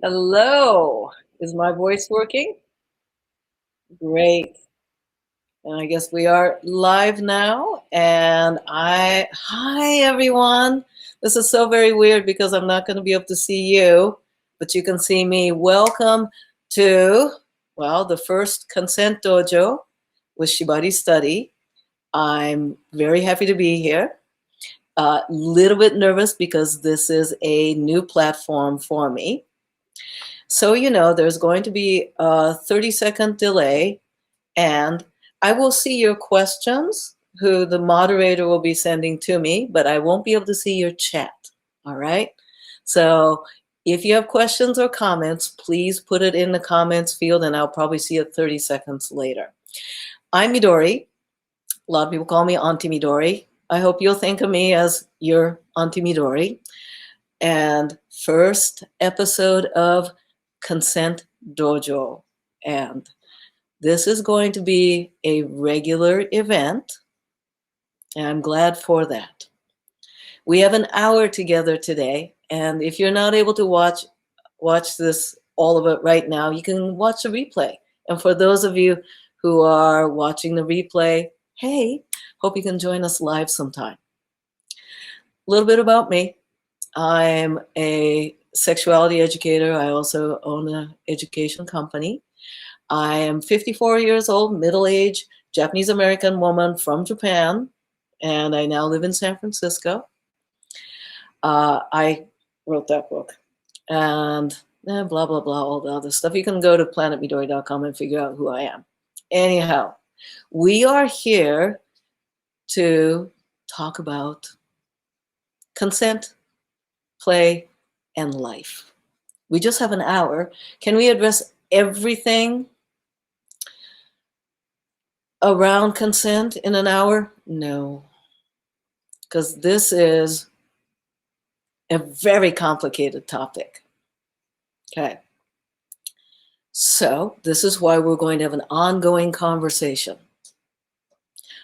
Hello. Is my voice working? Great. And I guess we are live now. Hi everyone. This is so very weird because I'm not going to be able to see you, but you can see me. Welcome to, the first Consent Dojo with Shibari Study. I'm very happy to be here. A little bit nervous because this is a new platform for me. So, there's going to be a 30-second delay, and I will see your questions, who the moderator will be sending to me, but I won't be able to see your chat. All right? So, if you have questions or comments, please put it in the comments field, and I'll probably see it 30 seconds later. I'm Midori. A lot of people call me Auntie Midori. I hope you'll think of me as your Auntie Midori. And first episode of Consent Dojo. And this is going to be a regular event, and I'm glad for that. We have an hour together today, and if you're not able to watch this, all of it right now, you can watch the replay. And for those of you who are watching the replay, hey, hope you can join us live sometime. A little bit about me. I'm a sexuality educator. I also own an education company. I am 54 years old, middle-aged, Japanese-American woman from Japan, and I now live in San Francisco. I wrote that book, and blah, blah, blah, all the other stuff. You can go to planetmidori.com and figure out who I am. Anyhow, we are here to talk about consent, play, and life. We just have an hour. Can we address everything around consent in an hour? No, because this is a very complicated topic. Okay. So this is why we're going to have an ongoing conversation.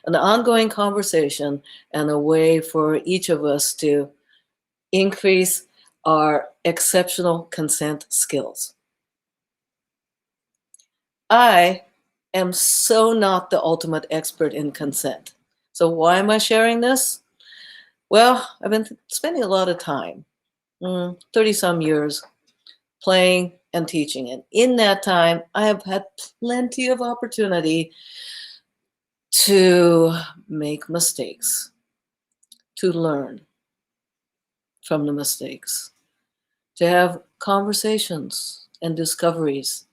An ongoing conversation and a way for each of us to increase our exceptional consent skills. I am so not the ultimate expert in consent. So why am I sharing this? Well, I've been spending a lot of time, 30 some years, playing and teaching. And in that time, I have had plenty of opportunity to make mistakes, to learn from the mistakes, to have conversations and discoveries.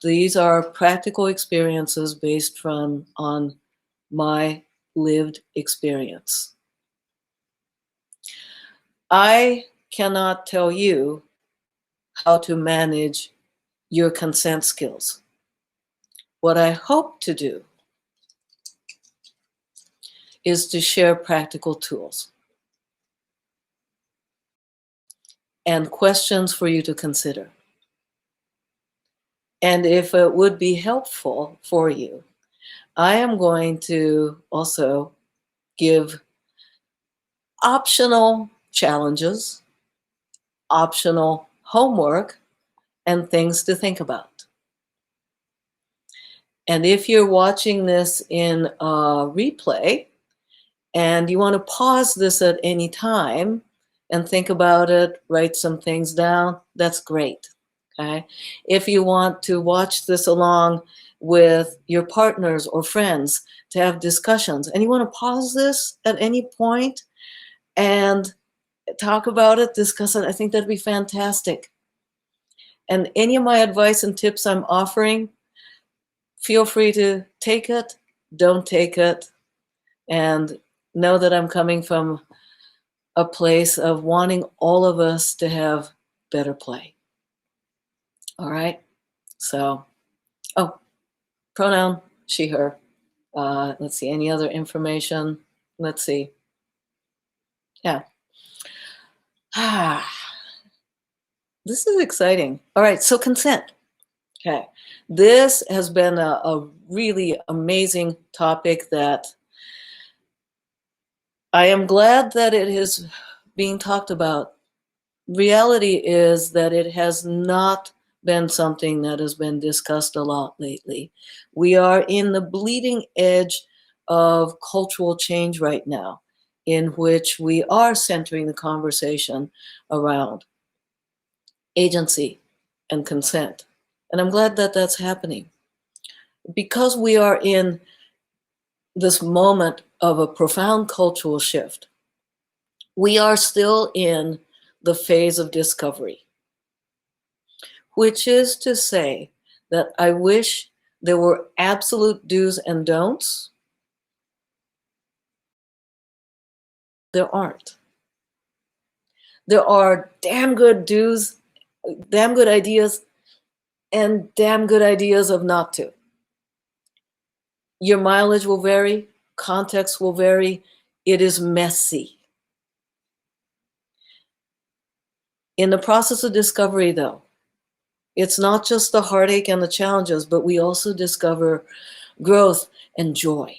These are practical experiences based on my lived experience. I cannot tell you how to manage your consent skills. What I hope to do is to share practical tools and questions for you to consider. And if it would be helpful for you, I am going to also give optional challenges, optional homework, and things to think about. And if you're watching this in a replay and you want to pause this at any time and think about it, write some things down, that's great. Okay? If you want to watch this along with your partners or friends to have discussions, and you want to pause this at any point and talk about it, discuss it, I think that'd be fantastic. And any of my advice and tips I'm offering, feel free to take it, don't take it, and know that I'm coming from a place of wanting all of us to have better play. All right? So, pronoun, she, her. Let's see, any other information? Let's see. Yeah. This is exciting. All right, so consent. Okay. This has been a really amazing topic that I am glad that it is being talked about reality is that it has not been something that has been discussed a lot lately. We are in the bleeding edge of cultural change right now, in which we are centering the conversation around agency and consent. And I'm glad that that's happening. Because we are in this moment of a profound cultural shift, we are still in the phase of discovery, which is to say that I wish there were absolute do's and don'ts. There aren't. There are damn good do's, damn good ideas, and damn good ideas of not to. Your mileage will vary, context will vary. It is messy. In the process of discovery, though, it's not just the heartache and the challenges, but we also discover growth and joy.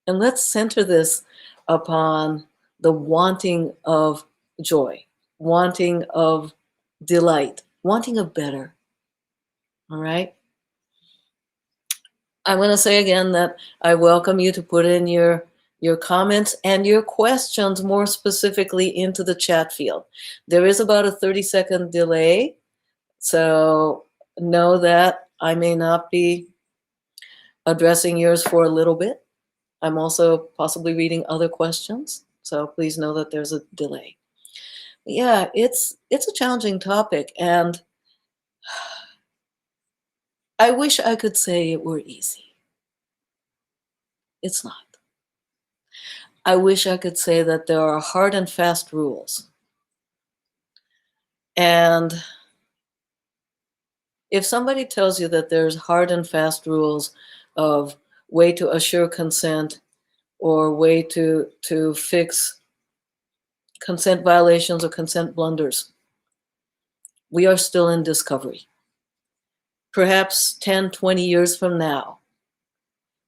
And let's center this upon the wanting of joy, wanting of delight, wanting of better. All right? I'm going to say again that I welcome you to put in your comments and your questions more specifically into the chat field. There is about a 30-second delay, so know that I may not be addressing yours for a little bit. I'm also possibly reading other questions, so please know that there's a delay. Yeah, it's a challenging topic, and I wish I could say it were easy. It's not. I wish I could say that there are hard and fast rules. And if somebody tells you that there's hard and fast rules of way to assure consent or way to fix consent violations or consent blunders, we are still in discovery. Perhaps 10, 20 years from now,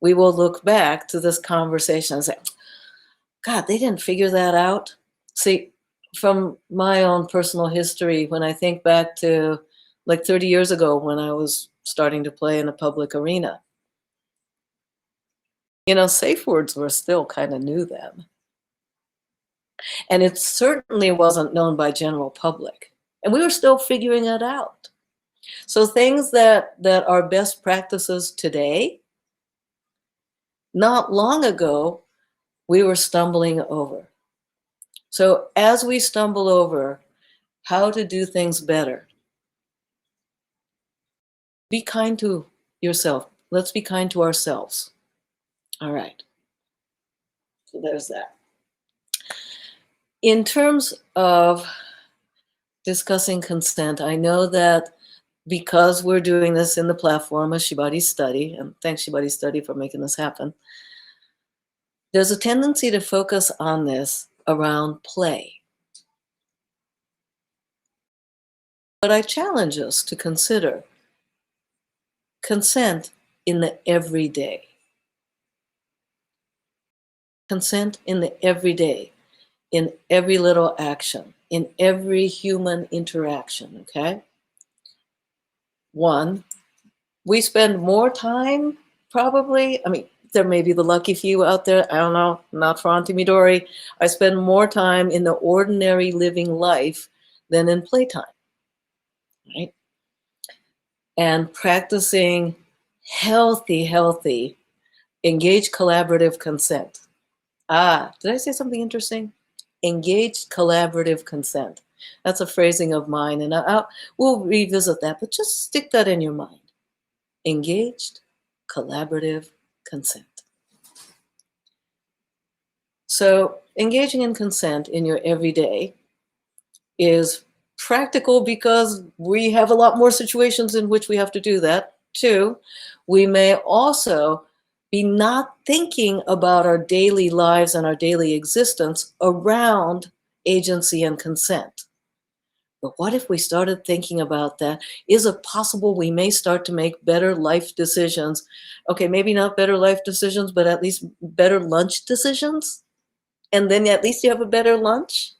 we will look back to this conversation and say, God, they didn't figure that out. See, from my own personal history, when I think back to like 30 years ago when I was starting to play in a public arena, safe words were still kind of new then. And it certainly wasn't known by general public. And we were still figuring it out. So things that are best practices today, not long ago, we were stumbling over. So as we stumble over how to do things better, be kind to yourself. Let's be kind to ourselves. All right. So there's that. In terms of discussing consent, I know that because we're doing this in the platform of Shibari Study, and thanks Shibari Study for making this happen, there's a tendency to focus on this around play. But I challenge us to consider consent in the everyday. Consent in the everyday, in every little action, in every human interaction, okay? One, we spend more time, probably, there may be the lucky few out there, I don't know, not for Auntie Midori. I spend more time in the ordinary living life than in playtime, right? And practicing healthy, engaged collaborative consent. Did I say something interesting? Engaged collaborative consent. That's a phrasing of mine, and we'll revisit that, but just stick that in your mind. Engaged collaborative consent. So engaging in consent in your everyday is practical because we have a lot more situations in which we have to do that. Two, we may also be not thinking about our daily lives and our daily existence around agency and consent. But what if we started thinking about that? Is it possible we may start to make better life decisions? Okay, maybe not better life decisions, but at least better lunch decisions. And then at least you have a better lunch.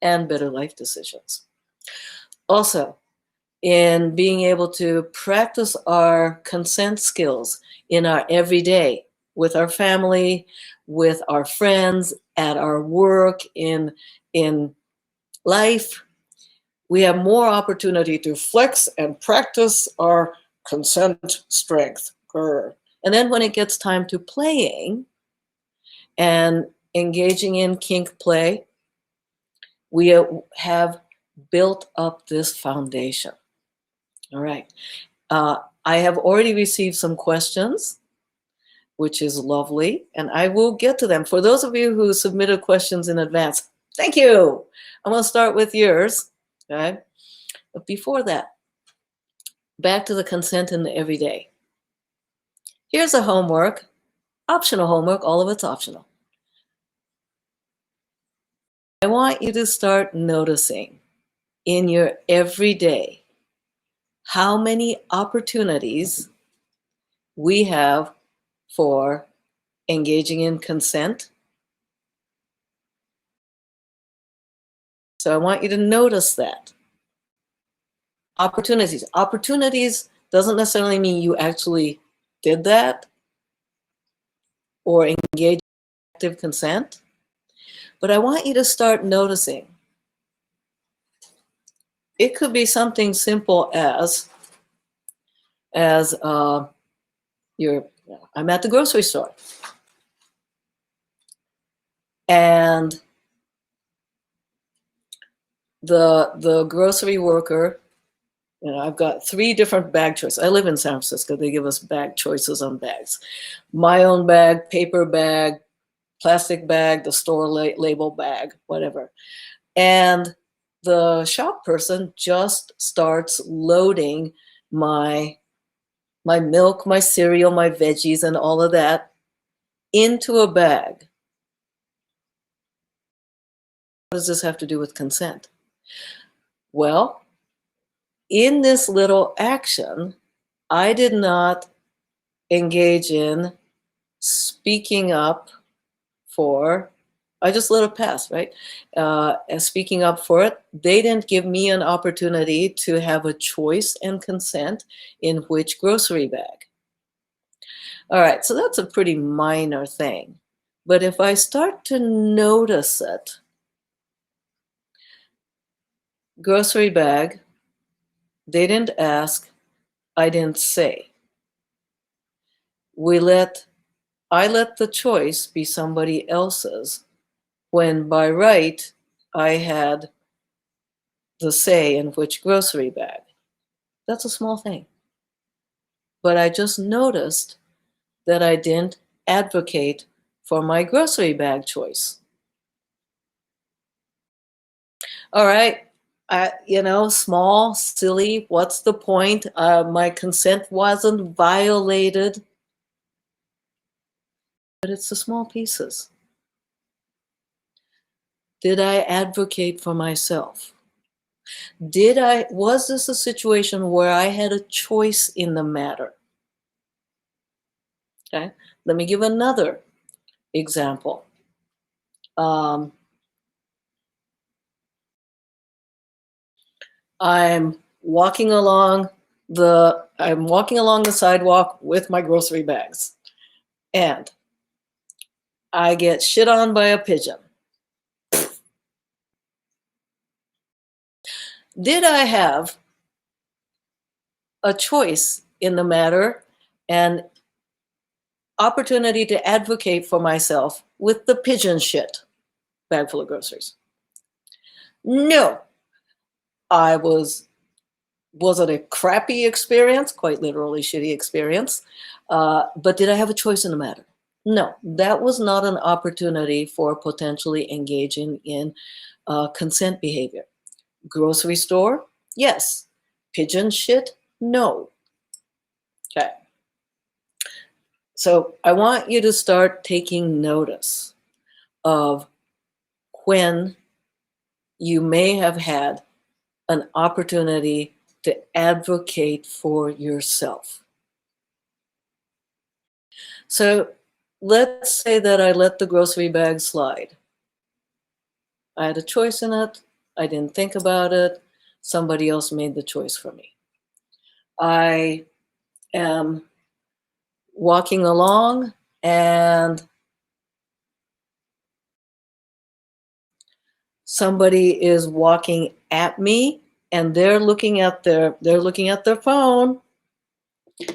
and better life decisions. Also, in being able to practice our consent skills in our everyday, with our family, with our friends, at our work, in life, we have more opportunity to flex and practice our consent strength. And then when it gets time to playing and engaging in kink play, we have built up this foundation. All right. I have already received some questions, which is lovely, and I will get to them. For those of you who submitted questions in advance, thank you. I'm going to start with yours. Okay. But before that, back to the consent in the everyday. Here's a homework, optional homework, all of it's optional. I want you to start noticing in your everyday how many opportunities we have for engaging in consent. So I want you to notice that. Opportunities. Opportunities doesn't necessarily mean you actually did that or engaged in active consent, but I want you to start noticing. It could be something simple as I'm at the grocery store and the grocery worker, I've got 3 different bag choices. I live in San Francisco. They give us bag choices on bags. My own bag, paper bag, plastic bag, the store label bag, whatever. And the shop person just starts loading my milk, my cereal, my veggies, and all of that into a bag. What does this have to do with consent? Well, in this little action, I did not engage in speaking up for, I just let it pass, right? And speaking up for it, they didn't give me an opportunity to have a choice and consent in which grocery bag. All right, so that's a pretty minor thing. But if I start to notice it, grocery bag, they didn't ask, I didn't say. I let the choice be somebody else's when by right I had the say in which grocery bag. That's a small thing. But I just noticed that I didn't advocate for my grocery bag choice. All right. Small, silly, what's the point? My consent wasn't violated. But it's the small pieces. Did I advocate for myself? Was this a situation where I had a choice in the matter? Okay, let me give another example. I'm walking along the sidewalk with my grocery bags, and I get shit on by a pigeon. Did I have a choice in the matter and opportunity to advocate for myself with the pigeon shit bag full of groceries? No. Was it a crappy experience? Quite literally shitty experience. But did I have a choice in the matter? No, that was not an opportunity for potentially engaging in consent behavior. Grocery store? Yes. Pigeon shit? No. Okay. So I want you to start taking notice of when you may have had an opportunity to advocate for yourself. So let's say that I let the grocery bag slide. I had a choice in it. I didn't think about it. Somebody else made the choice for me. I am walking along and somebody is walking at me and they're looking at their phone,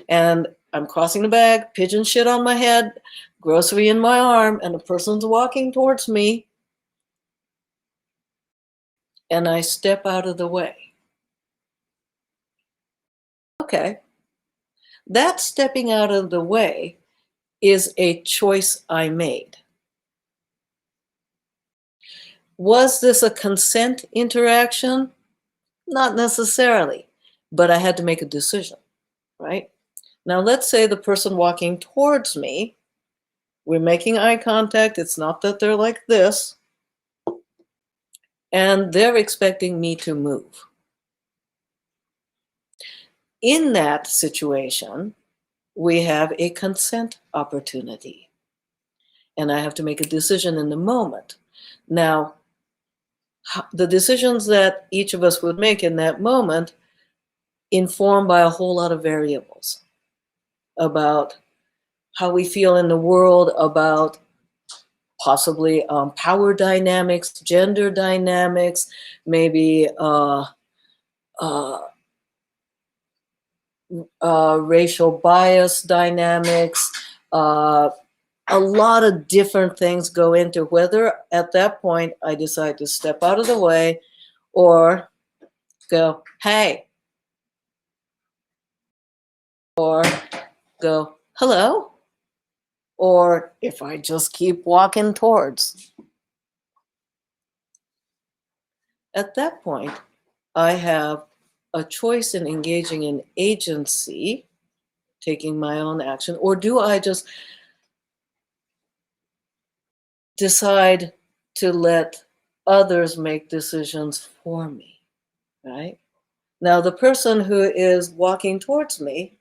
and I'm crossing the bag, pigeon shit on my head, grocery in my arm, and the person's walking towards me, and I step out of the way. Okay. That stepping out of the way is a choice I made. Was this a consent interaction? Not necessarily, but I had to make a decision, right? Now, let's say the person walking towards me, we're making eye contact. It's not that they're like this, and they're expecting me to move. In that situation, we have a consent opportunity, and I have to make a decision in the moment. Now, the decisions that each of us would make in that moment informed by a whole lot of variables about how we feel in the world, about possibly power dynamics, gender dynamics, maybe uh, racial bias dynamics. A lot of different things go into whether at that point I decide to step out of the way or go, hey, or go, hello, or if I just keep walking towards. At that point, I have a choice in engaging in agency, taking my own action, or do I just decide to let others make decisions for me, right? Now, the person who is walking towards me,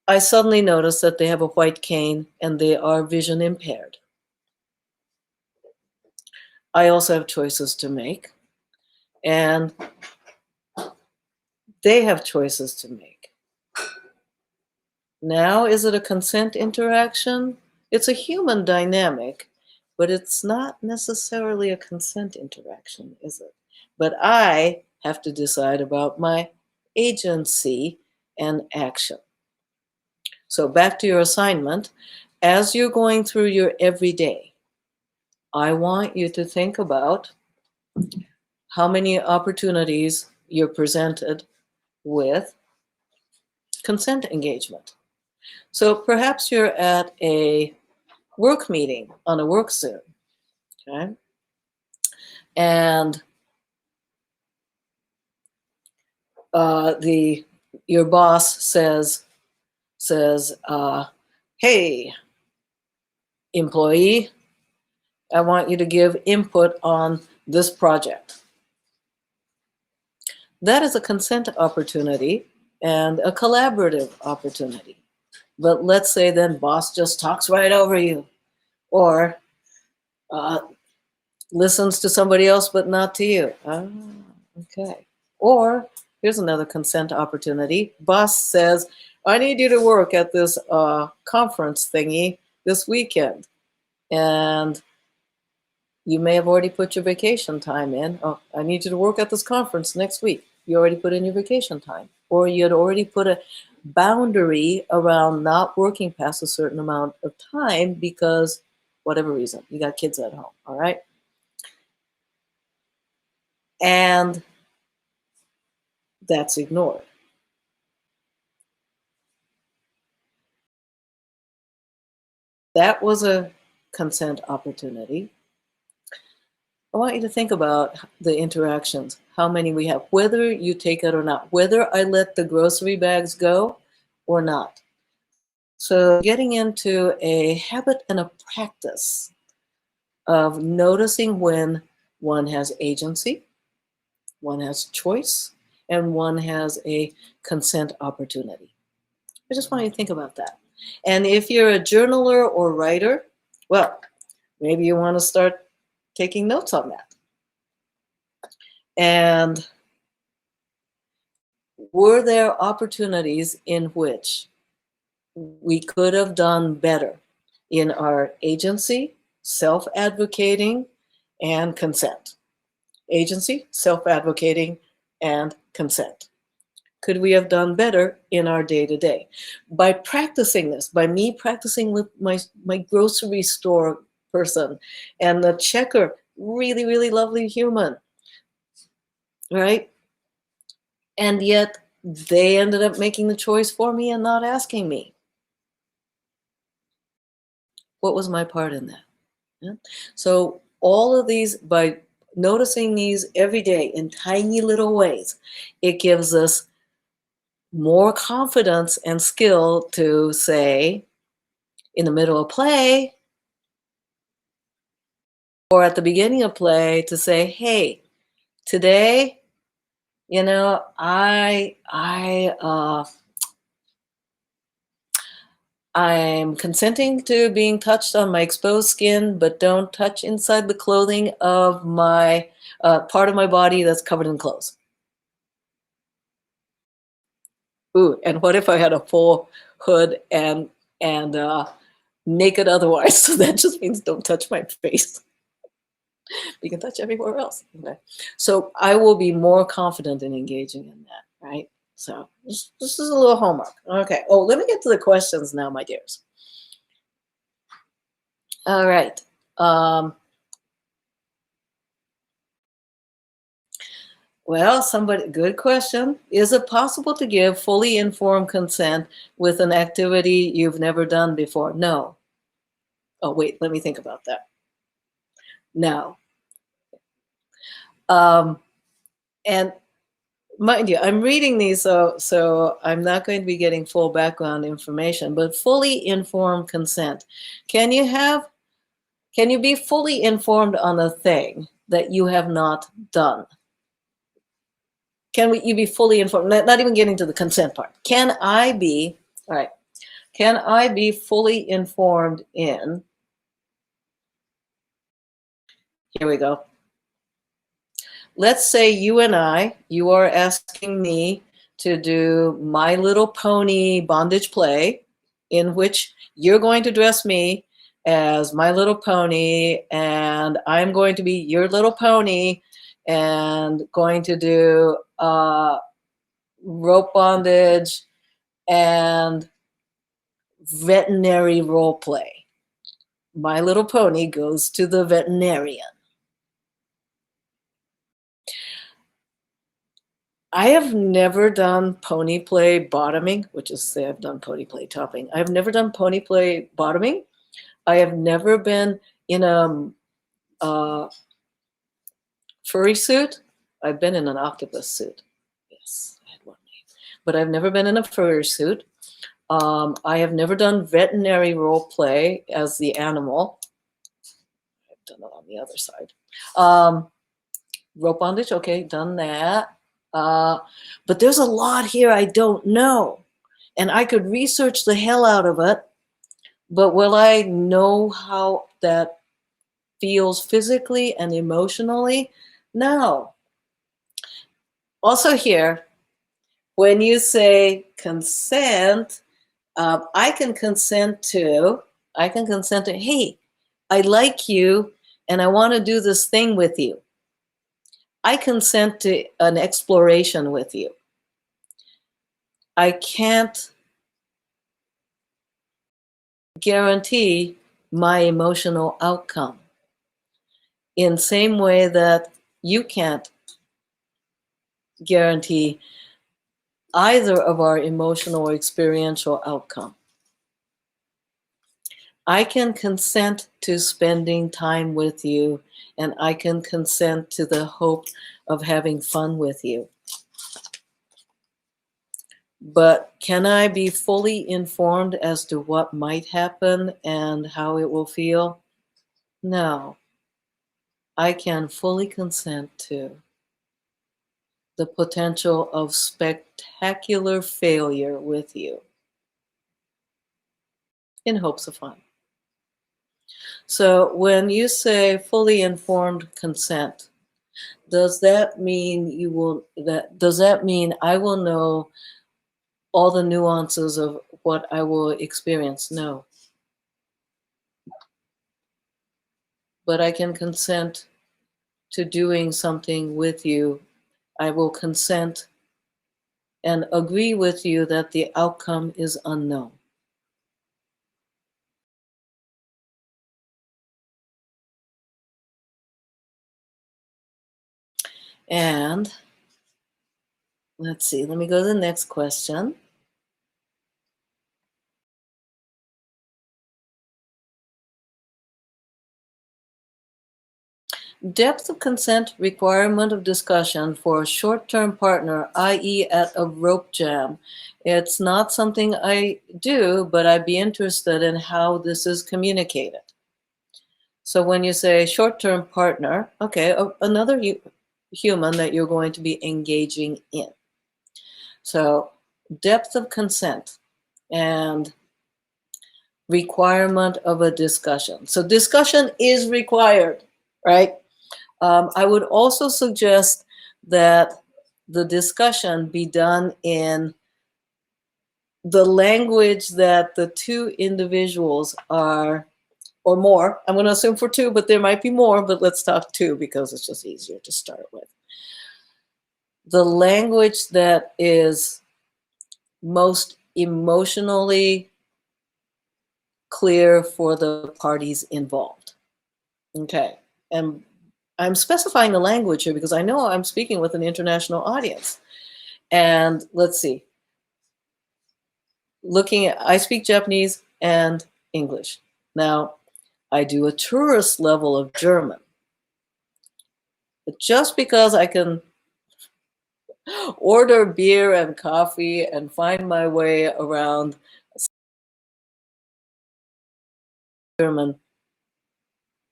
I suddenly notice that they have a white cane and they are vision impaired. I also have choices to make, and they have choices to make. Now, is it a consent interaction? It's a human dynamic, but it's not necessarily a consent interaction, is it? But I have to decide about my agency and action. So back to your assignment. As you're going through your everyday, I want you to think about how many opportunities you're presented with consent engagement. So perhaps you're at a work meeting on a work Zoom, okay? And your boss says, hey, employee, I want you to give input on this project. That is a consent opportunity and a collaborative opportunity. But let's say then boss just talks right over you, or listens to somebody else but not to you. Okay. Or here's another consent opportunity. Boss says, I need you to work at this conference thingy this weekend. And you may have already put your vacation time in. Oh, I need you to work at this conference next week. You already put in your vacation time. Or you had already put a boundary around not working past a certain amount of time because whatever reason, you got kids at home, all right? And that's ignored. That was a consent opportunity. I want you to think about the interactions, how many we have, whether you take it or not, whether I let the grocery bags go or not. So getting into a habit and a practice of noticing when one has agency, one has choice, and one has a consent opportunity. I just want you to think about that. And if you're a journaler or writer, well, maybe you want to start taking notes on that. And were there opportunities in which we could have done better in our agency, self-advocating, and consent? Agency, self-advocating, and consent. Could we have done better in our day-to-day? By practicing this, by me practicing with my grocery store person and the checker, really, really lovely human, right? And yet they ended up making the choice for me and not asking me. What was my part in that? Yeah. So all of these, by noticing these every day in tiny little ways, it gives us more confidence and skill to say in the middle of play or at the beginning of play to say, hey, today, you know, I'm consenting to being touched on my exposed skin, but don't touch inside the clothing of my part of my body that's covered in clothes. Ooh, and what if I had a full hood and naked otherwise? So that just means don't touch my face. You can touch everywhere else. Okay. So I will be more confident in engaging in that, right? So this is a little homework. Okay. Oh, let me get to the questions now, my dears. All right. Well, good question. Is it possible to give fully informed consent with an activity you've never done before? No. Oh, wait, let me think about that. No. And mind you, I'm reading these, so I'm not going to be getting full background information, but fully informed consent. Can you be fully informed on a thing that you have not done? You be fully informed? Not even getting to the consent part. All right, can I be fully informed in, here we go. Let's say you are asking me to do My Little Pony bondage play, in which you're going to dress me as My Little Pony, and I'm going to be your little pony, and going to do rope bondage and veterinary role play. My Little Pony goes to the veterinarian. I have never done pony play bottoming, which is say I've done pony play topping. I've never done pony play bottoming. I have never been in a furry suit. I've been in an octopus suit. Yes, I had one. But I've never been in a furry suit. I have never done veterinary role play as the animal. I've done it on the other side. Rope bondage, okay, done that. But there's a lot here I don't know. And I could research the hell out of it, but will I know how that feels physically and emotionally? No. Also here, when you say consent, I can consent to, hey, I like you and I want to do this thing with you. I consent to an exploration with you. I can't guarantee my emotional outcome in same way that you can't guarantee either of our emotional or experiential outcome. I can consent to spending time with you, and I can consent to the hope of having fun with you. But can I be fully informed as to what might happen and how it will feel? No. I can fully consent to the potential of spectacular failure with you in hopes of fun. So when you say fully informed consent, does that mean does that mean I will know all the nuances of what I will experience? No. But I can consent to doing something with you. I will consent and agree with you that the outcome is unknown. And let's see, let me go to the next question. Depth of consent requirement of discussion for a short-term partner, i.e. at a rope jam. It's not something I do, but I'd be interested in how this is communicated. So when you say short-term partner, okay, another human that you're going to be engaging in. So depth of consent and requirement of a discussion. So discussion is required, right? I would also suggest that the discussion be done in the language that the two individuals are, or more. I'm going to assume for two, but there might be more, but let's talk two because it's just easier to start with. The language that is most emotionally clear for the parties involved. Okay. And I'm specifying the language here because I know I'm speaking with an international audience. And let's see. I speak Japanese and English. Now, I do a tourist level of German. But just because I can order beer and coffee and find my way around German,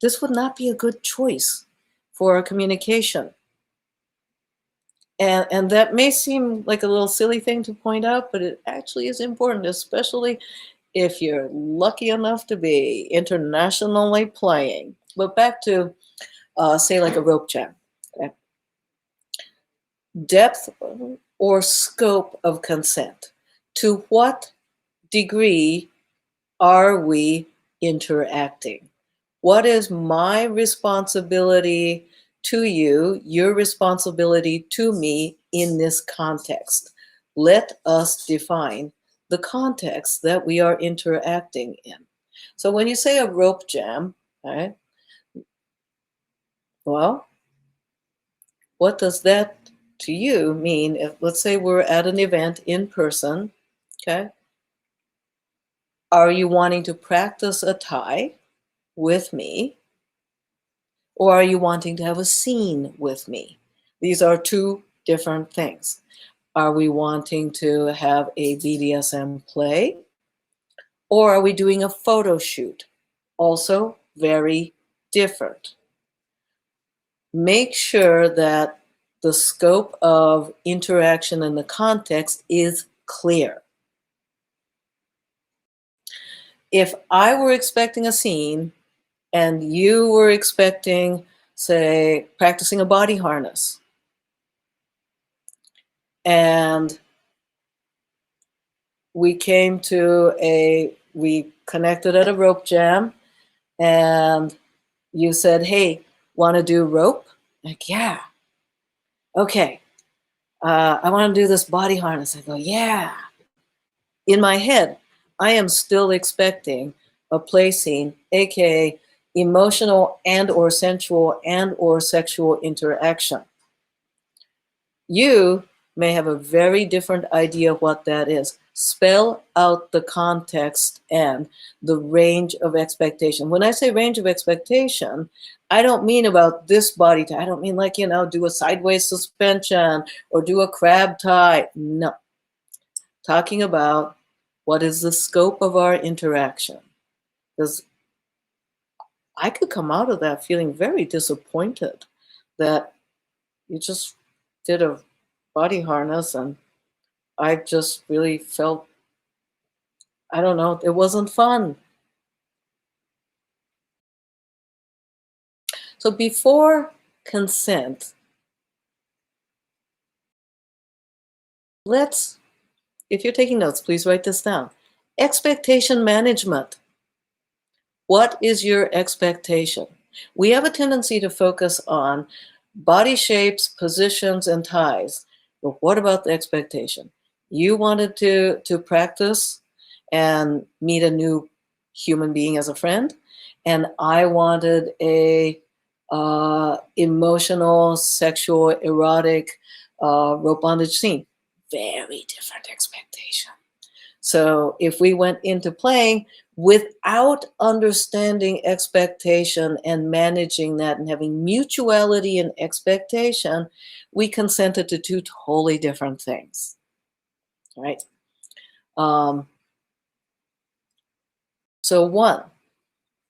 this would not be a good choice for a communication. And that may seem like a little silly thing to point out, but it actually is important, especially if you're lucky enough to be internationally playing. But back to, say, like a rope jam. Okay? Depth or scope of consent. To what degree are we interacting? What is my responsibility to you, your responsibility to me in this context? Let us define the context that we are interacting in. So when you say a rope jam, right, well, what does that to you mean? If, let's say we're at an event in person, okay, are you wanting to practice a tie with me? Or are you wanting to have a scene with me? These are two different things. Are we wanting to have a BDSM play? Or are we doing a photo shoot? Also very different. Make sure that the scope of interaction and the context is clear. If I were expecting a scene and you were expecting, say, practicing a body harness, and we connected at a rope jam, and you said, hey, want to do rope? Like, yeah. Okay. I want to do this body harness. I go, yeah. In my head, I am still expecting a play scene, aka emotional and or sensual and or sexual interaction. You may have a very different idea of what that is. Spell out the context and the range of expectation. When I say range of expectation, I don't mean about this body tie. I don't mean like, do a sideways suspension or do a crab tie. No. Talking about what is the scope of our interaction. Because I could come out of that feeling very disappointed that you just did a body harness and I just really felt, I don't know, it wasn't fun. So before consent, If you're taking notes, please write this down. Expectation management. What is your expectation? We have a tendency to focus on body shapes, positions, and ties. But what about the expectation? You wanted to practice and meet a new human being as a friend, and I wanted a emotional, sexual, erotic rope bondage scene. Very different expectation. So if we went into playing without understanding expectation and managing that and having mutuality and expectation, we consented to two totally different things, right? So one,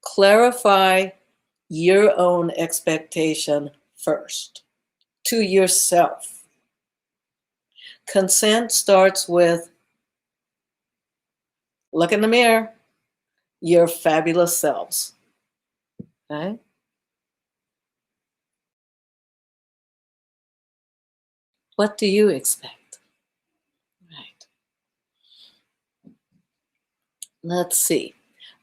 clarify your own expectation first to yourself. Consent starts with look in the mirror, your fabulous selves. Okay? What do you expect? Right. Let's see.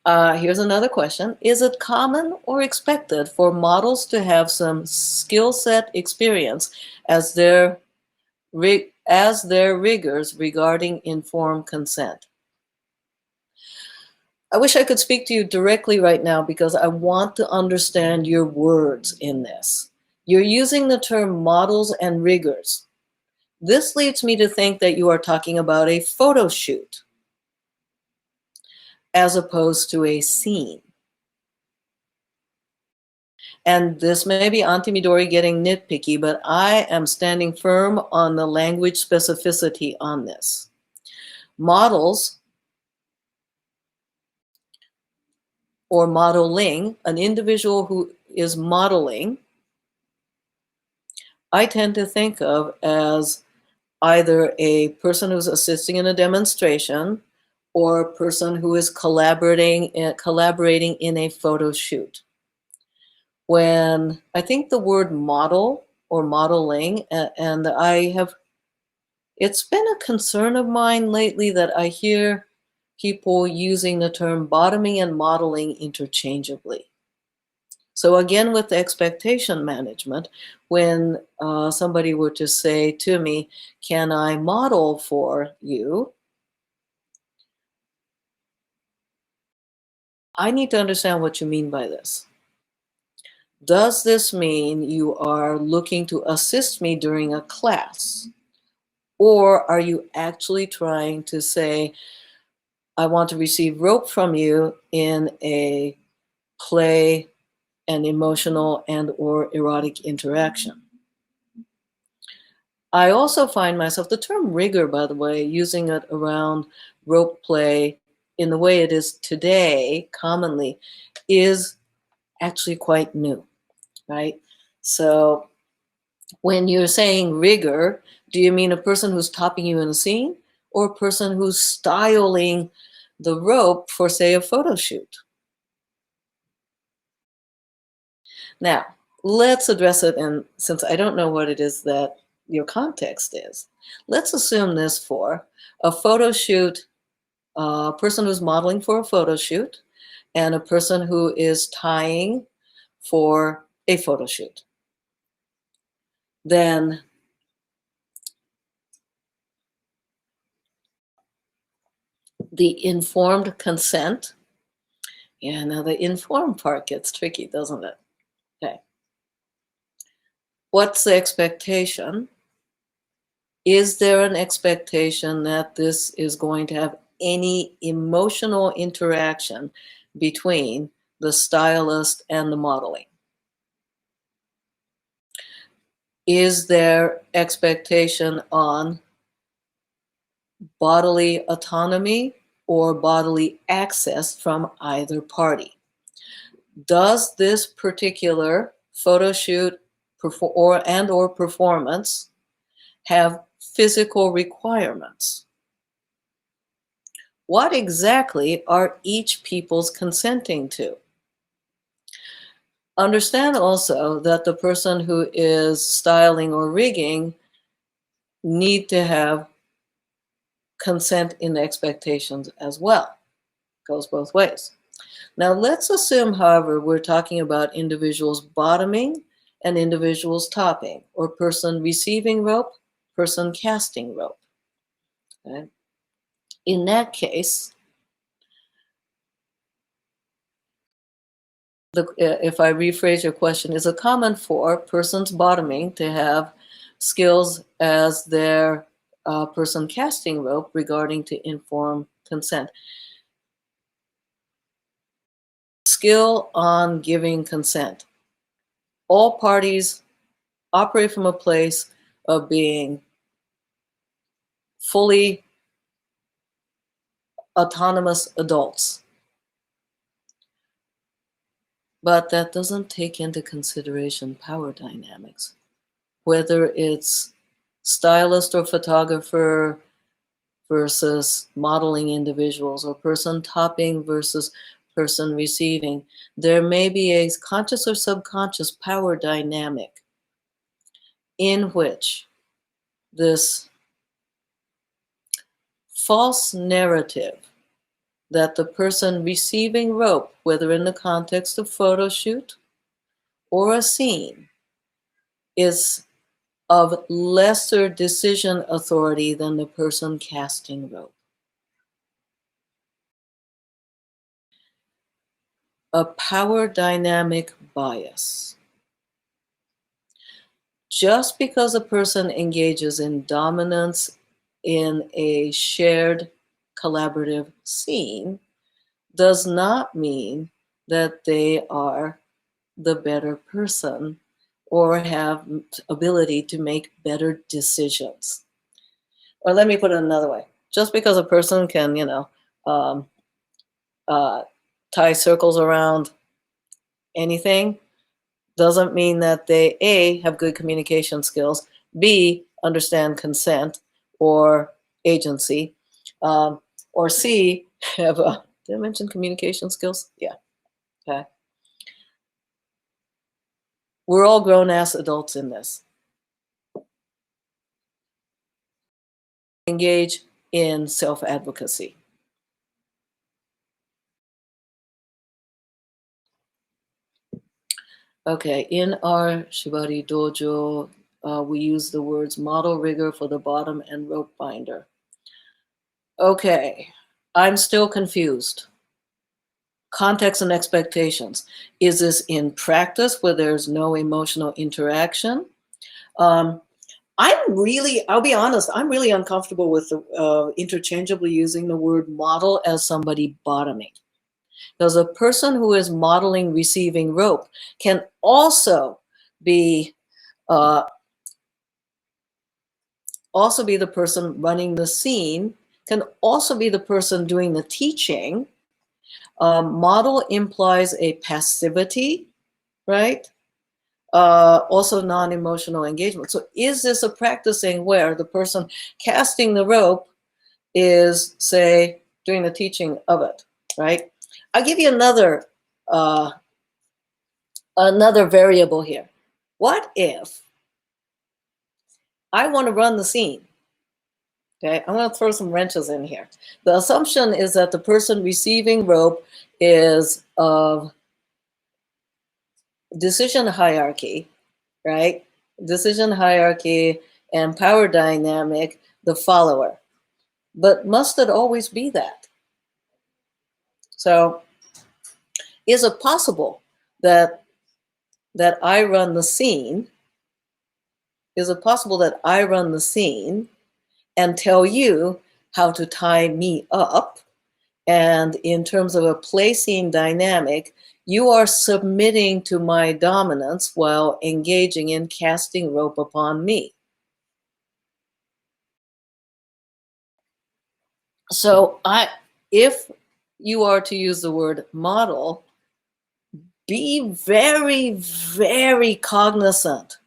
Here's another question. Is it common or expected for models to have some skill set experience as their rigors regarding informed consent? I wish I could speak to you directly right now because I want to understand your words in this. You're using the term models and rigors. This leads me to think that you are talking about a photo shoot as opposed to a scene. And this may be Auntie Midori getting nitpicky, but I am standing firm on the language specificity on this. Models or modeling, an individual who is modeling, I tend to think of as either a person who's assisting in a demonstration or a person who is collaborating in a photo shoot. When I think the word model or modeling, and it's been a concern of mine lately that I hear people using the term bottoming and modeling interchangeably. So again, with expectation management, when somebody were to say to me, can I model for you? I need to understand what you mean by this. Does this mean you are looking to assist me during a class? Or are you actually trying to say, I want to receive rope from you in a play and emotional and or erotic interaction? I also find myself, the term rigor, by the way, using it around rope play in the way it is today, commonly, is actually quite new, right? So when you're saying rigor, do you mean a person who's topping you in a scene or a person who's styling the rope for, say, a photo shoot? Now, let's address it, and since I don't know what it is that your context is, let's assume this for a photo shoot, a person who's modeling for a photo shoot, and a person who is tying for a photo shoot. Then the informed consent. Yeah, now the informed part gets tricky, doesn't it? Okay. What's the expectation? Is there an expectation that this is going to have any emotional interaction between the stylist and the modeling? Is there expectation on bodily autonomy or bodily access from either party? Does this particular photo shoot or performance have physical requirements? What exactly are each people's consenting to? Understand also that the person who is styling or rigging need to have consent in expectations as well. Goes both ways. Now let's assume, however, we're talking about individuals bottoming and individuals topping, or person receiving rope, person casting rope. Okay? In that case, if I rephrase your question, is it common for persons bottoming to have skills as their person casting rope regarding to informed consent? Skill on giving consent. All parties operate from a place of being fully autonomous adults. But that doesn't take into consideration power dynamics. Whether it's stylist or photographer versus modeling individuals, or person topping versus person receiving, there may be a conscious or subconscious power dynamic in which this false narrative that the person receiving rope, whether in the context of photo shoot or a scene, is of lesser decision authority than the person casting rope. A power dynamic bias. Just because a person engages in dominance in a shared collaborative scene does not mean that they are the better person or have ability to make better decisions. Or let me put it another way. Just because a person can, um, tie circles around anything doesn't mean that they, A, have good communication skills, B, understand consent or agency, or C, have did I mention communication skills? Yeah, okay. We're all grown-ass adults in this. Engage in self-advocacy. Okay, in our Shibari Dojo, we use the words model rigger for the bottom and rope binder. Okay, I'm still confused. Context and expectations. Is this in practice where there's no emotional interaction? I'll be honest, I'm really uncomfortable with interchangeably using the word model as somebody bottoming. Because a person who is modeling receiving rope can also be the person running the scene, can also be the person doing the teaching. Model implies a passivity, right? Also non-emotional engagement. So is this a practicing where the person casting the rope is, say, doing the teaching of it, right? I'll give you another variable here. What if I want to run the scene? Okay, I'm going to throw some wrenches in here. The assumption is that the person receiving rope is of decision hierarchy, right? Decision hierarchy and power dynamic, the follower. But must it always be that? So is it possible that I run the scene? Is it possible that I run the scene and tell you how to tie me up? And in terms of a play scene dynamic, you are submitting to my dominance while engaging in casting rope upon me. So if you are to use the word model, be very, very cognizant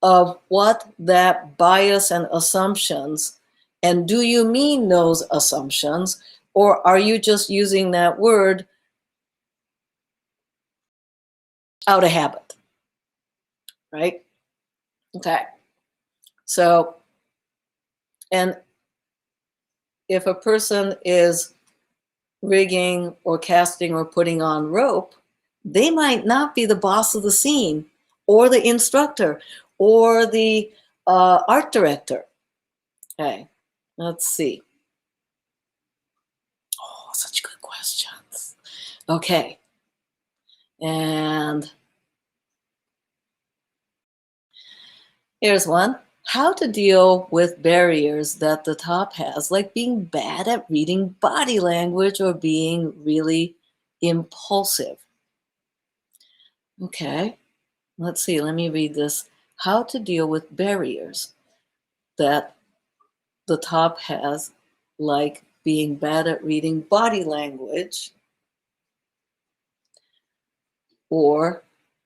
of what that bias and assumptions, and do you mean those assumptions, or are you just using that word out of habit, right? Okay. So, and if a person is rigging or casting or putting on rope, they might not be the boss of the scene or the instructor or the art director. Okay, let's see. Oh, such good questions. Okay, and here's one. How to deal with barriers that the top has, like being bad at reading body language or being really impulsive. Okay, let's see. Let me read this. How to deal with barriers that the top has, like being bad at reading body language or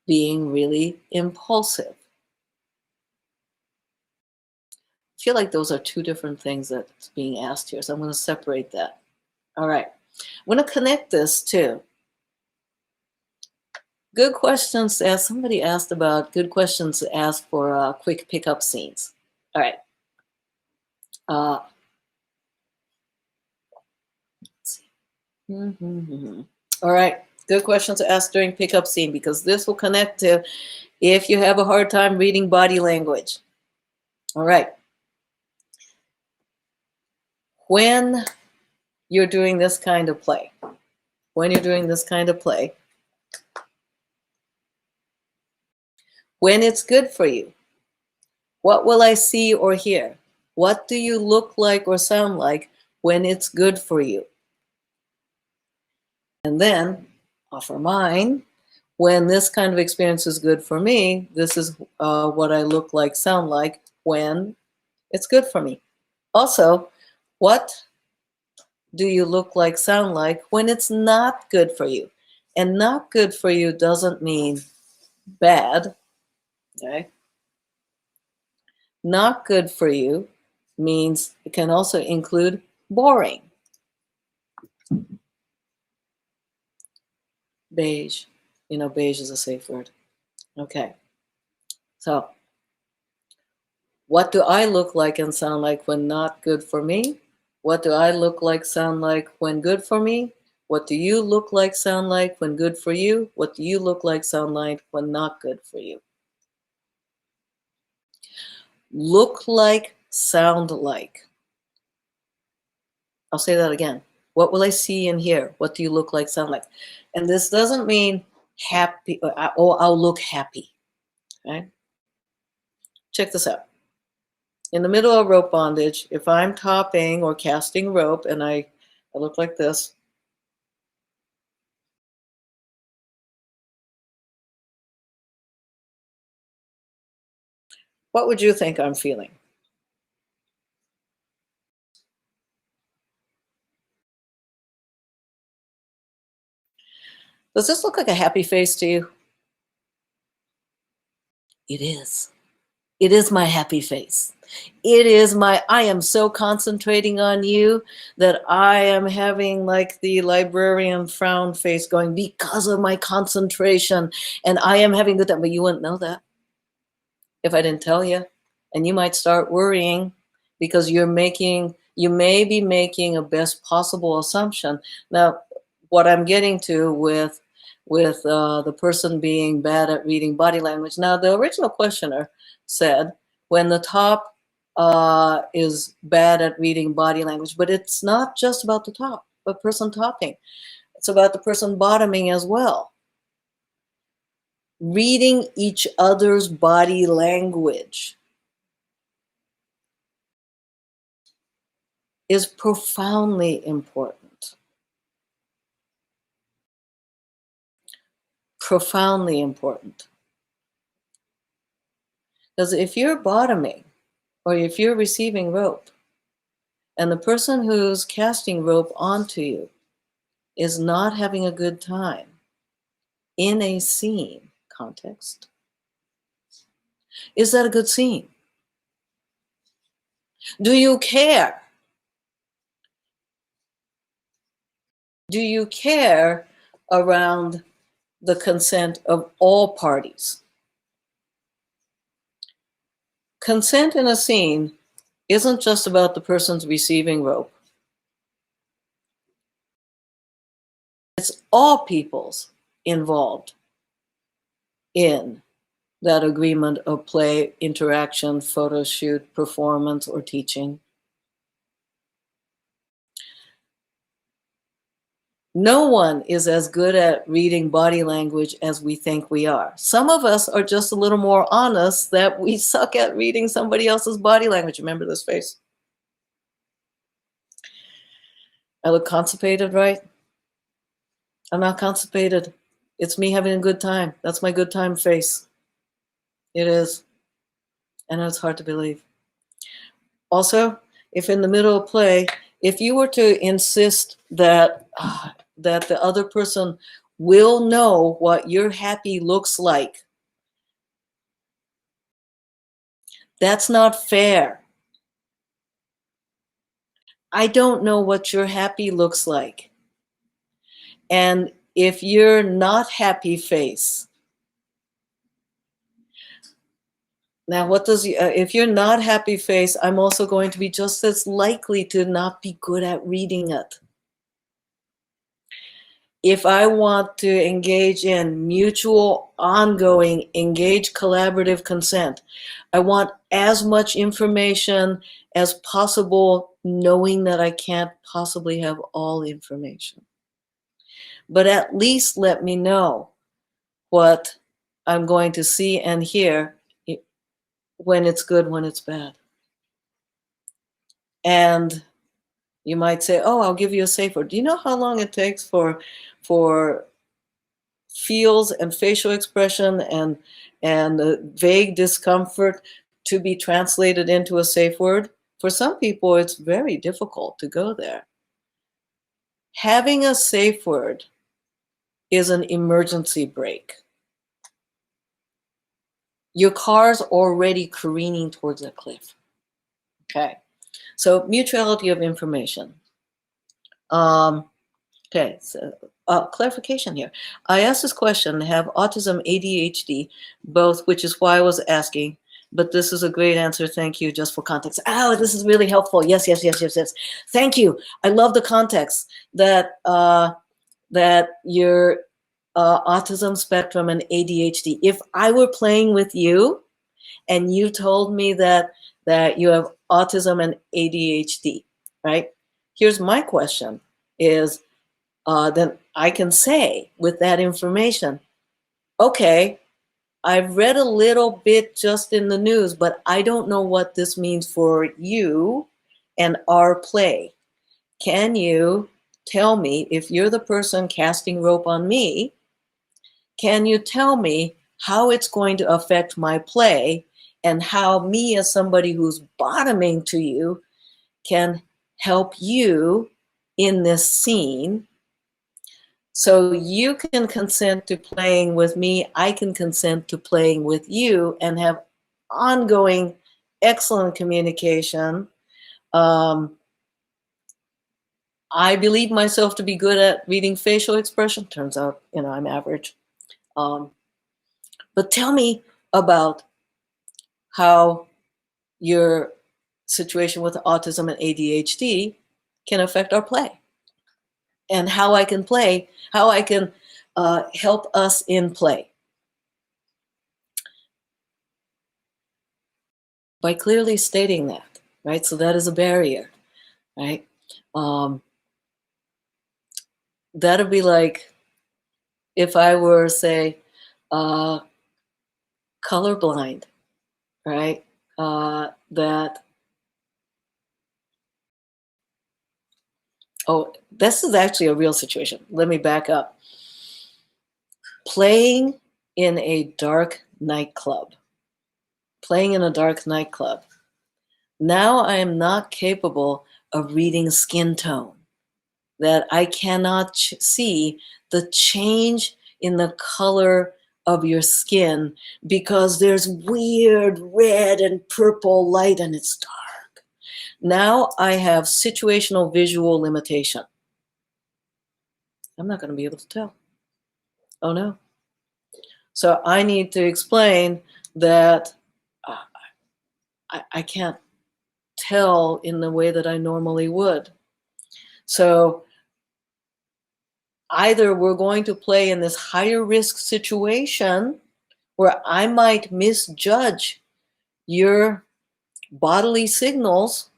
being really impulsive. I feel like those are two different things that's being asked here, so I'm going to separate that. All right. I'm going to connect this too. Good questions to ask. Somebody asked about good questions to ask for quick pickup scenes. All right. Let's see. All right. Good questions to ask during pickup scene, because this will connect to if you have a hard time reading body language. All right. When you're doing this kind of play, when it's good for you, what will I see or hear? What do you look like or sound like when it's good for you? And then offer mine. When this kind of experience is good for me, this is what I look like, sound like when it's good for me. Also, what do you look like, sound like when it's not good for you? And not good for you doesn't mean bad, okay? Not good for you means it can also include boring. Beige. You know, beige is a safe word. Okay. So, what do I look like and sound like when not good for me? What do I look like, sound like when good for me? What do you look like, sound like when good for you? What do you look like, sound like when not good for you? Look like, sound like. I'll say that again. What will I see and hear? What do you look like, sound like? And this doesn't mean happy, or I'll look happy. Okay? Check this out. In the middle of rope bondage, if I'm topping or casting rope and I look like this, what would you think I'm feeling? Does this look like a happy face to you? It is. It is my happy face. I am so concentrating on you that I am having like the librarian frown face going because of my concentration. And I am having good time, but you wouldn't know that if I didn't tell you. And you might start worrying because you may be making a best possible assumption. Now, what I'm getting to with the person being bad at reading body language. Now, the original questioner said when the top is bad at reading body language, but it's not just about the top, the person topping. It's about the person bottoming as well. Reading each other's body language is profoundly important. Profoundly important. Because if you're bottoming or if you're receiving rope and the person who's casting rope onto you is not having a good time in a scene context, is that a good scene? Do you care? Do you care around the consent of all parties? Consent in a scene isn't just about the person's receiving rope. It's all peoples involved in that agreement of play, interaction, photo shoot, performance, or teaching. No one is as good at reading body language as we think we are. Some of us are just a little more honest that we suck at reading somebody else's body language. Remember this face? I look constipated, right? I'm not constipated. It's me having a good time. That's my good time face. It is. And it's hard to believe. Also, if in the middle of play, if you were to insist that that the other person will know what your happy looks like, that's not fair. I don't know what your happy looks like. And if you're not happy face, now what does if you're not happy face, I'm also going to be just as likely to not be good at reading it. If I want to engage in mutual, ongoing, engaged, collaborative consent, I want as much information as possible, knowing that I can't possibly have all information. But at least let me know what I'm going to see and hear, when it's good, when it's bad. And you might say, oh, I'll give you a safe word. Do you know how long it takes for feels and facial expression and vague discomfort to be translated into a safe word? For some people, it's very difficult to go there. Having a safe word is an emergency brake. Your car's already careening towards a cliff. Okay, so mutuality of information. Okay, so clarification here. I asked this question, have autism, ADHD, both, which is why I was asking, but this is a great answer. Thank you, just for context. Oh, this is really helpful. Yes. Thank you. I love the context that that your autism spectrum and ADHD. If I were playing with you and you told me that you have autism and ADHD, right? Here's my question is, then I can say with that information, okay, I've read a little bit just in the news, but I don't know what this means for you and our play. Can you tell me, if you're the person casting rope on me, can you tell me how it's going to affect my play and how me as somebody who's bottoming to you can help you in this scene? So you can consent to playing with me, I can consent to playing with you and have ongoing excellent communication. I believe myself to be good at reading facial expression. Turns out, I'm average. But tell me about how your situation with autism and ADHD can affect our play, and how I can play, how I can help us in play. By clearly stating that, right? So that is a barrier, right? That'd be like if I were, say, colorblind, right? This is actually a real situation. Let me back up. Playing in a dark nightclub. Now I am not capable of reading skin tone. That I cannot see the change in the color of your skin because there's weird red and purple light and it's dark. Now I have situational visual limitation. I'm not going to be able to tell. Oh no. So I need to explain that I can't tell in the way that I normally would. So either we're going to play in this higher risk situation where I might misjudge your bodily signals,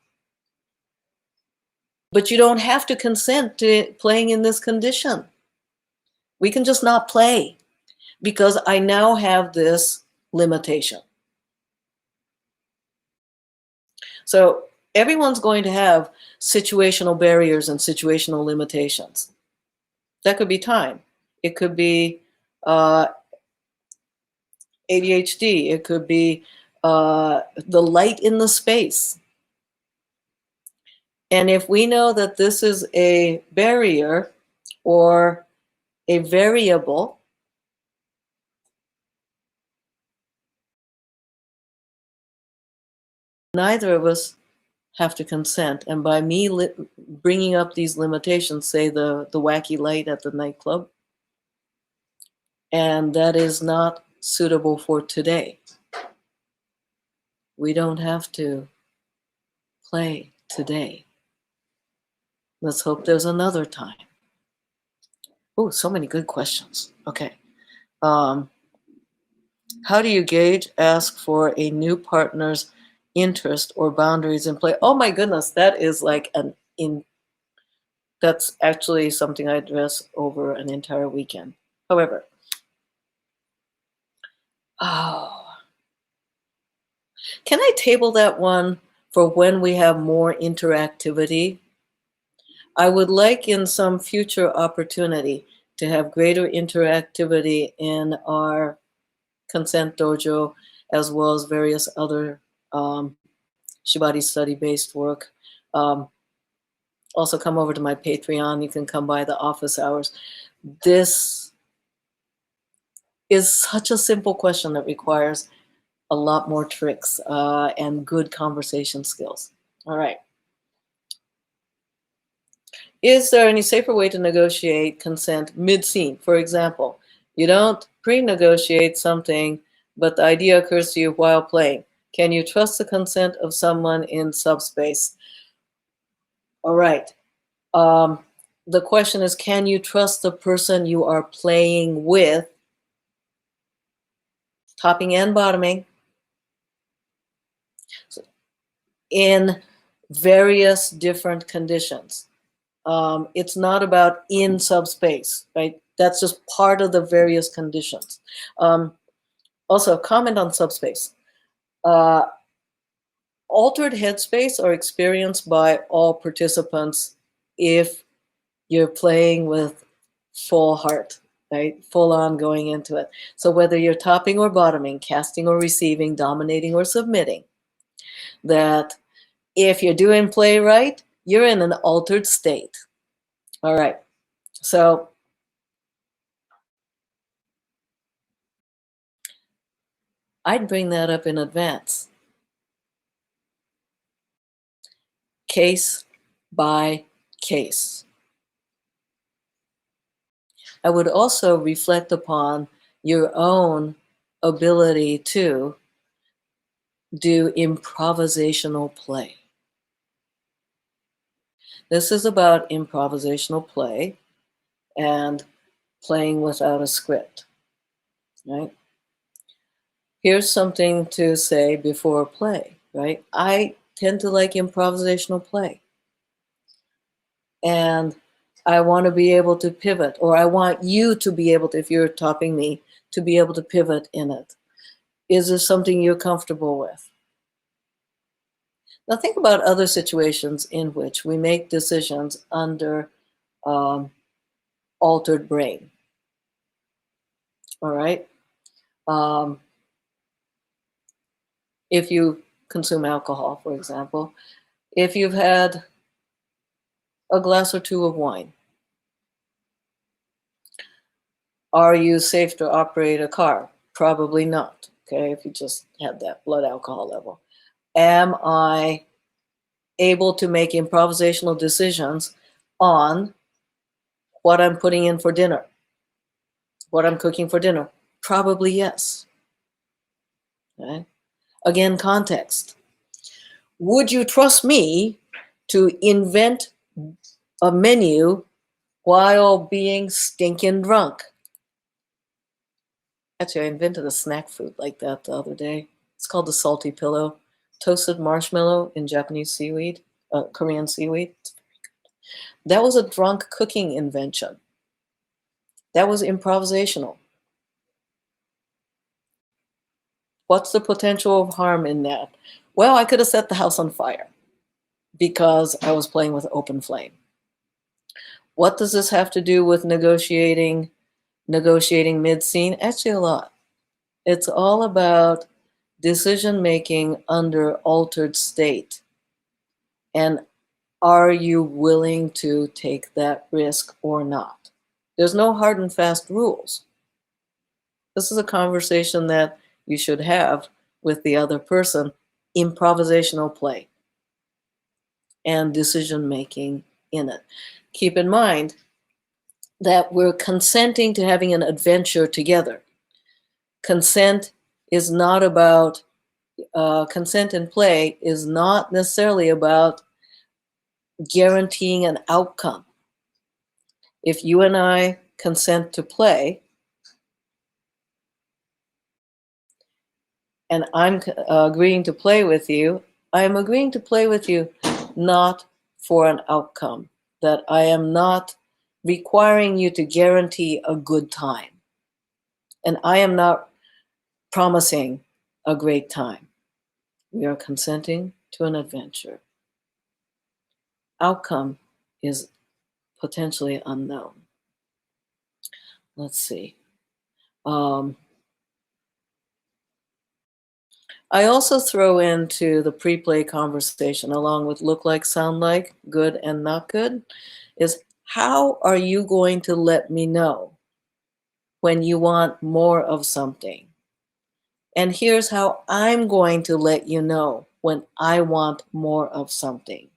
but you don't have to consent to playing in this condition. We can just not play because I now have this limitation. So everyone's going to have situational barriers and situational limitations. That could be time. It could be ADHD. It could be the light in the space. And if we know that this is a barrier or a variable, neither of us have to consent. And by me bringing up these limitations, say the wacky light at the nightclub, and that is not suitable for today. We don't have to play today. Let's hope there's another time. Oh, so many good questions. Okay. How do you gauge, ask for a new partner's interest or boundaries in play? Oh my goodness, that is like that's actually something I address over an entire weekend. However, can I table that one for when we have more interactivity? I would like in some future opportunity to have greater interactivity in our Consent Dojo, as well as various other Shibari study-based work. Also come over to my Patreon. You can come by the office hours. This is such a simple question that requires a lot more tricks and good conversation skills. All right. Is there any safer way to negotiate consent mid-scene? For example, you don't pre-negotiate something, but the idea occurs to you while playing. Can you trust the consent of someone in subspace? All right. The question is, can you trust the person you are playing with, topping and bottoming, in various different conditions? It's not about in subspace, right? That's just part of the various conditions. Also, comment on subspace. Altered headspace are experienced by all participants if you're playing with full heart, right? Full on going into it. So whether you're topping or bottoming, casting or receiving, dominating or submitting, that if you're doing play right, you're in an altered state. All right. So I'd bring that up in advance. Case by case. I would also reflect upon your own ability to do improvisational play. This is about improvisational play and playing without a script, right? Here's something to say before play, right? I tend to like improvisational play. And I want to be able to pivot, or I want you to be able to, if you're topping me, to be able to pivot in it. Is this something you're comfortable with? Now think about other situations in which we make decisions under altered brain. All right. If you consume alcohol, for example, if you've had a glass or two of wine, are you safe to operate a car? Probably not. Okay, if you just had that blood alcohol level. Am I able to make improvisational decisions on what I'm putting in for dinner, what I'm cooking for dinner? Probably yes. Okay. Again, context. Would you trust me to invent a menu while being stinking drunk. Actually, I invented a snack food like that the other day. It's called the salty pillow. Toasted marshmallow in Japanese seaweed, Korean seaweed. That was a drunk cooking invention. That was improvisational. What's the potential of harm in that? Well, I could have set the house on fire because I was playing with open flame. What does this have to do with negotiating mid-scene? Actually, a lot. It's all about decision making under altered state. And are you willing to take that risk or not? There's no hard and fast rules. This is a conversation that you should have with the other person, improvisational play and decision making in it. Keep in mind that we're consenting to having an adventure together. Consent is not about, consent and play is not necessarily about guaranteeing an outcome. If you and I consent to play, and I'm agreeing to play with you, I am agreeing to play with you not for an outcome, that I am not requiring you to guarantee a good time. And I am not promising a great time. We are consenting to an adventure. Outcome is potentially unknown. Let's see. I also throw into the pre-play conversation, along with look like, sound like, good and not good, is how are you going to let me know when you want more of something? And here's how I'm going to let you know when I want more of something.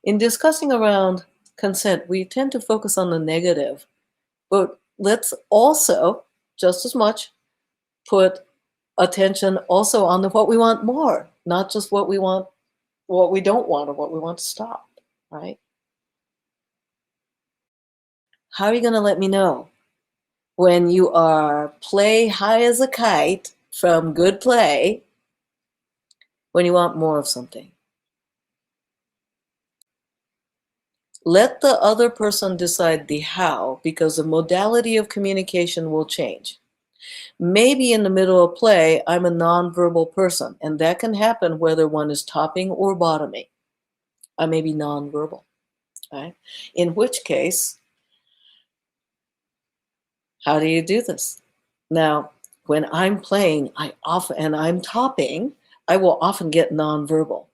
In discussing around consent, we tend to focus on the negative, but let's also just as much put attention also on what we want more, not just what we want, what we don't want, or what we want to stop, right? How are you going to let me know when you are play high as a kite from good play when you want more of something? Let the other person decide the how, because the modality of communication will change. Maybe in the middle of play, I'm a nonverbal person, and that can happen whether one is topping or bottoming. I may be nonverbal, right? In which case, how do you do this? Now, when I'm playing, and I'm topping, I will often get nonverbal.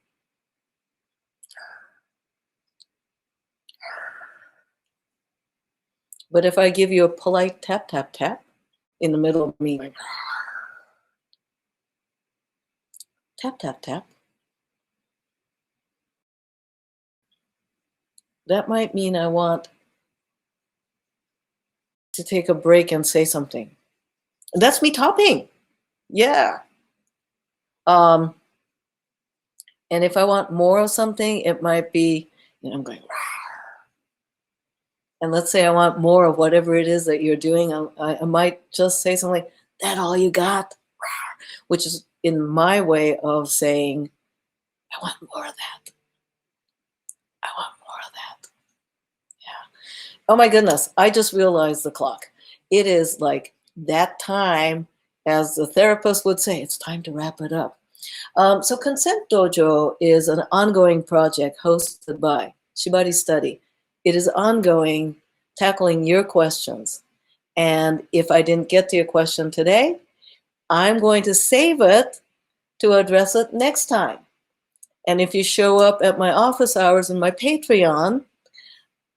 But if I give you a polite tap, tap, tap in the middle of me, like, tap, tap, tap, that might mean I want to take a break and say something. That's me topping. Yeah. And if I want more of something, it might be, I'm going, and let's say I want more of whatever it is that you're doing. I might just say something like, that all you got? Which is in my way of saying, I want more of that. I want more of that. Yeah. Oh my goodness. I just realized the clock. It is like that time, as the therapist would say, it's time to wrap it up. So Consent Dojo is an ongoing project hosted by Shibari Study. It is ongoing, tackling your questions. And if I didn't get to your question today, I'm going to save it to address it next time. And if you show up at my office hours in my Patreon,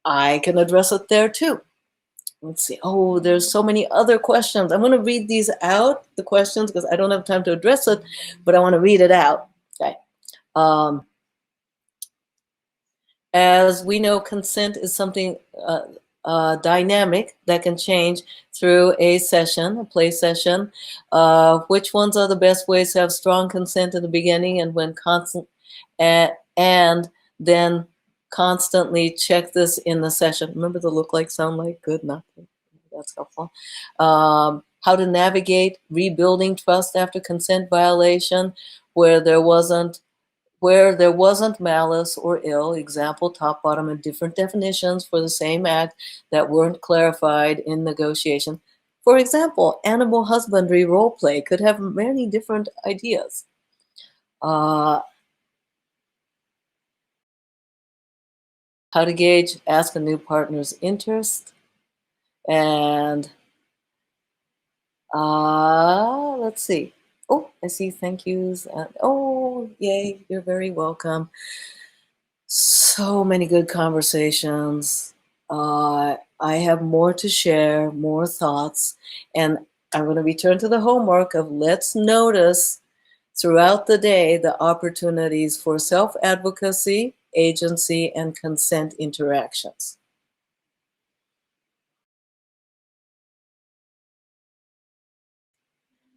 I can address it there too. Let's see. Oh, there's so many other questions. I'm going to read these out, the questions, because I don't have time to address it, but I want to read it out. Okay. As we know, consent is something dynamic that can change through a session, a play session. Which ones are the best ways to have strong consent in the beginning and when constant, and then constantly check this in the session. Remember the look like, sound like, good, nothing. That's helpful. How to navigate rebuilding trust after consent violation, where there wasn't malice or ill. Example, top, bottom, and different definitions for the same act that weren't clarified in negotiation. For example, animal husbandry role play could have many different ideas. How to gauge, ask a new partner's interest. And let's see. Oh, I see thank yous. And, oh, yay, you're very welcome. So many good conversations. I have more to share, more thoughts, and I'm going to return to the homework of let's notice throughout the day the opportunities for self-advocacy, agency, and consent interactions.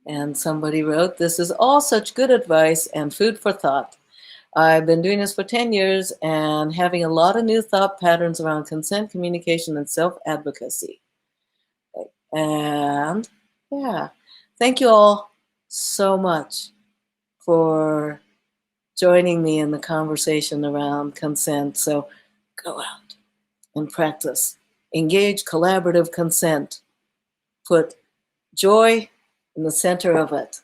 And somebody wrote, this is all such good advice and food for thought. I've been doing this for 10 years and having a lot of new thought patterns around consent, communication, and self-advocacy. And yeah, thank you all so much for joining me in the conversation around consent. So go out and practice. Engage collaborative consent. Put joy in the center of it.